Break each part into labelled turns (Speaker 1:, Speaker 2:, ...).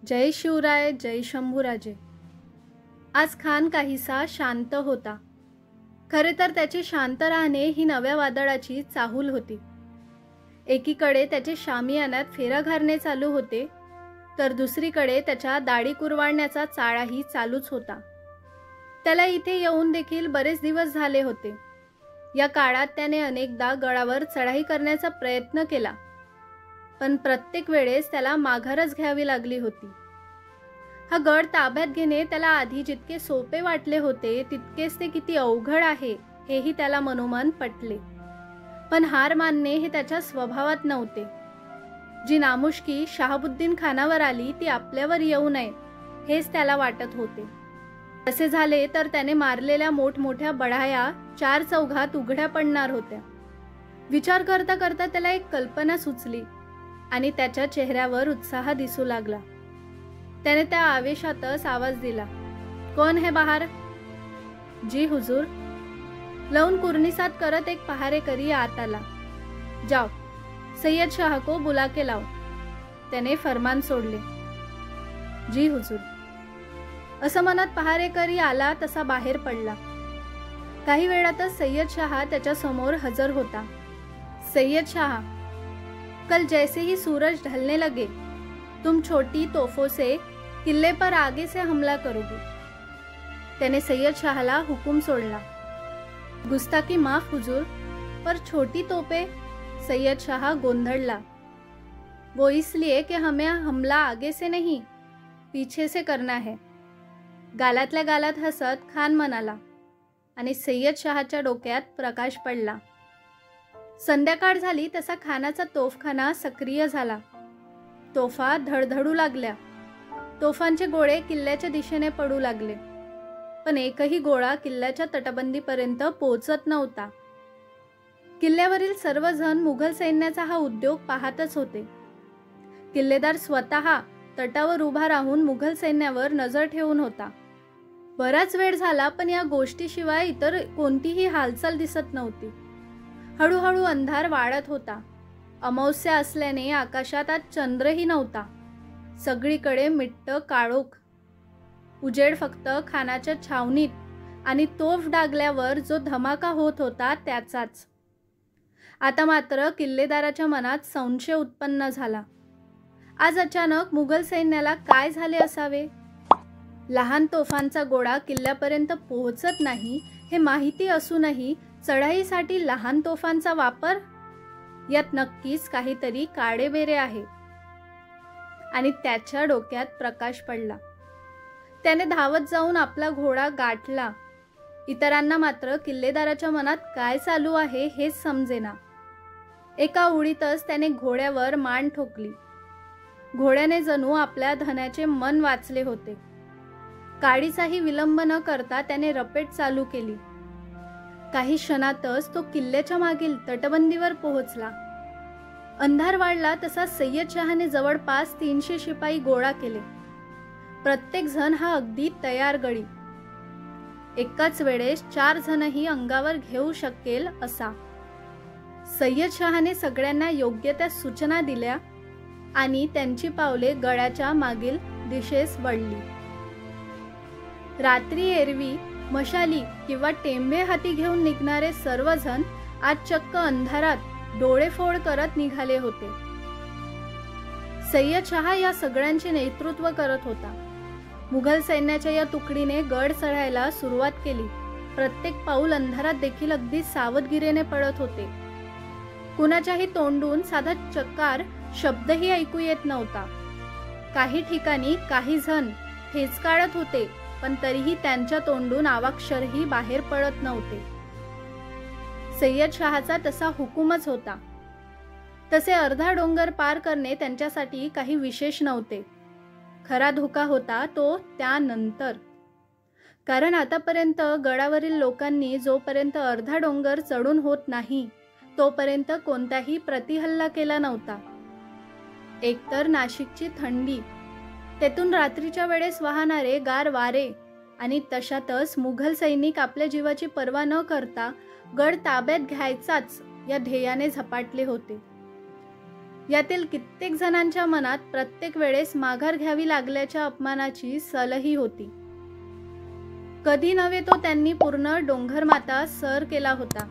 Speaker 1: जय शिवराय, जय शंभूराजे। आज खान काहीसा शांत होता। खरे तर त्याचे शांत राहणे ही नव्या वादळाची चाहूल होती। एकीकडे त्याचे शामियानात फेरा घालणे चालू होते, तर दुसरीकडे त्याच्या दाढी कुरवाळण्याचा चाळाही चालूच होता। त्याला इथे येऊन देखील बरेच दिवस झाले होते। या काळात त्याने अनेकदा गडावर चढाई करण्याचा प्रयत्न केला, पण प्रत्येक वेळेस त्याला माघारच घ्यावी लागली होती। हा गड ताब्यात घेणे त्याला आधी जितके सोपे वाटले होते, तितकेच ते किती अवघड आहे हेही त्याला मनोमन पटले। पण हार मानणे हे त्याच्या स्वभावात नव्हते। जी नामुष्की शहाबुद्दीन खानावर आली ती आपल्यावर येऊ नये हेच त्याला वाटत होते। असे झाले तर त्याने मारलेल्या मोठमोठ्या बढाया चार चौघात उघड्या पडणार होत्या। विचार करता करता त्याला एक कल्पना सुचली आणि त्याच्या चेहऱ्यावर उत्साह दिसू लागला। त्याने त्या आवेशातच आवाज दिला, "कौन है बाहर?" "जी हुजूर." लवून कुर्निसात करत एक पहारेकरी आत आला। "जाओ, सय्यद शाह को बुला के लाओ." त्याने फरमान सोडले। "जी हुजूर." असं म्हणत पहारेकरी आला तसा बाहेर पडला। काही वेळातच सय्यद शाह त्याच्या समोर हजर होता। "सय्यद शाह, कल जैसे ही सूरज ढलने लगे, तुम छोटी तोफों से किले पर आगे से हमला करोगे." त्याने सय्यद शाहला हुकुम सोडला। "गुस्ताखी माफ हुजूर, पर छोटी तोपे?" सय्यद शाह गोंधळला। "वो इसलिए कि हमें हमला आगे से नहीं, पीछे से करना है." गालातल्या गालात हसत खान म्हणाला आणि सय्यद शाहच्या डोक्यात प्रकाश पडला। संध्याकाळ झाली तसा खानाचा तोफखाना सक्रिय झाला। तोफा धडधडू लागल्या। तोफांचे गोळे किल्ल्याच्या दिशेने पडू लागले, पण एकही गोळा किल्ल्याच्या तटबंदीपर्यंत पोहोचत नव्हता। किल्ल्यावरील सर्वजण मुघल सैन्याचा हा उद्योग पाहतच होते। किल्लेदार स्वतः तटावर उभा राहून मुघल सैन्यावर नजर ठेवून होता। बराच वेळ झाला, पण या गोष्टीशिवाय इतर कोणतीही हालचाल दिसत नव्हती। हळूहळू अंधार वाढत होता। अमावस्या असल्याने आकाशात आज चंद्रही नव्हता। सगळीकडे मिट्ट काळोख। उजेड फक्त खानाच्या छावणीत आणि तोफ डागल्यावर जो धमाका होत होता त्याचाच। आता मात्र किल्लेदाराच्या मनात संशय उत्पन्न झाला। आज अचानक मुघल सैन्याला काय झाले असावे? लहान तोफांचा गोळा किल्ल्यापर्यंत पोहोचत नाही हे माहिती असूनही चढाईसाठी लहान तोफांचा वापर? यात नक्कीच काहीतरी काळेबेरे आहे। आणि त्याच्या डोक्यात प्रकाश पडला। त्याने धावत जाऊन आपला घोडा गाठला। इतरांना मात्र किल्लेदाराच्या मनात काय चालू आहे हेच समजेना। एका उडीतच त्याने घोड्यावर मान ठोकली। घोड्याने जणू आपल्या धनाचे मन वाचले होते। काडीचाही विलंब न करता त्याने रपेट चालू केली। काही क्षणातच तो किल्ल्याच्या मागील तटबंदीवर पोहोचला। अंधार वाढला तसा सय्यद शहाने जवळपास 300 शिपाई गोळा केले। प्रत्येक जण हा अगदी तयार गडी। एकाच वेळेस 4 जणही अंगावर घेऊ शकेल असा। सय्यद शहाने सगळ्यांना योग्य त्या सूचना दिल्या आणि त्यांची पावले गडाच्या मागील दिशेस वळली। रात्री एरवी मशाली किंवा टेंबे हाती घेऊन निघणारे सर्वजण आज चक्क अंधारात डोळेफोड करत निघाले होते। सय्यद शाह या सगळ्यांचे नेतृत्व करत होता। मुघल सैन्याच्या या तुकडीने गड चढायला सुरुवात केली। प्रत्येक पाऊल अंधारात देखील अगदी सावधगिरीने पडत होते। कुणाच्याही तोंडून साधा चकार शब्दही ऐकू येत नव्हता। काही ठिकाणी काही जण ठेच काढत होते, पण तरीही त्यांच्या तोंडून अवाक्षरही बाहेर पडत नव्हते। सय्यद शाहचा तसा हुकूमच होता। तसे अर्धा डोंगर पार करणे त्यांच्यासाठी काही विशेष नव्हते। खरा धोका होता तो त्यानंतर। कारण आतापर्यंत गडावरील लोकांनी जोपर्यंत अर्धा डोंगर चढून होत नाही तोपर्यंत कोणताही प्रतिहल्ला केला नव्हता। एकतर नाशिकची थंडी, तेथून रात्रीच्या वेळेस वाहणारे गार वारे आणि तशातच मुघल सैनिक आपल्या जीवाची पर्वा न करता गड ताब्यात घ्यायचाच या ध्येयाने झपाटले होते। यातील कित्येक जणांच्या मनात प्रत्येक वेळेस माघार घ्यावी लागल्याच्या अपमानाची सलही होती. कधी नव्हे तो त्यांनी पूर्ण डोंगरमाथा सर केला होता,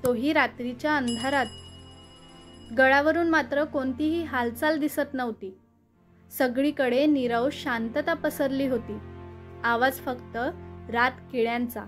Speaker 1: तोही रात्रीच्या अंधारात. गडावरून मात्र कोणतीही हालचाल दिसत नव्हती. सगळीकडे नीरव शांतता पसरली होती. आवाज फक्त रात किड्यांचा.